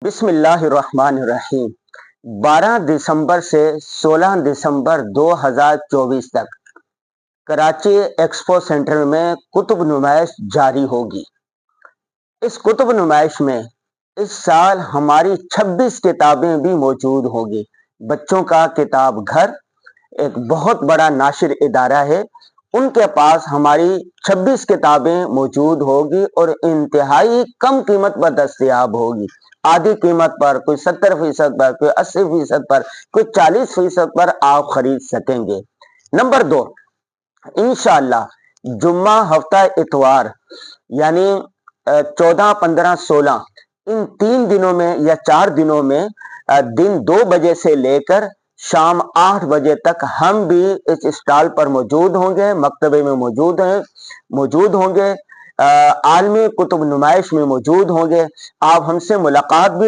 بسم اللہ الرحمن الرحیم۔ 12 دسمبر سے 16 دسمبر 2024 تک کراچی ایکسپو سینٹر میں کتب نمائش جاری ہوگی۔ اس کتب نمائش میں اس سال ہماری 26 کتابیں بھی موجود ہوں گی۔ بچوں کا کتاب گھر ایک بہت بڑا ناشر ادارہ ہے، ان کے پاس ہماری 26 کتابیں موجود ہوگی اور انتہائی کم قیمت پر دستیاب ہوگی۔ آدھی قیمت پر، کوئی 70% پر، کوئی 80% پر، کوئی 40% پر آپ خرید سکیں گے۔ نمبر 2، انشاءاللہ جمعہ ہفتہ اتوار یعنی 14، 15، 16 ان 3 دنوں میں یا 4 دنوں میں دن 2 بجے سے لے کر شام 8 بجے تک ہم بھی اس اسٹال پر موجود ہوں گے، مکتبے میں موجود ہوں گے، عالمی کتب نمائش میں موجود ہوں گے۔ آپ ہم سے ملاقات بھی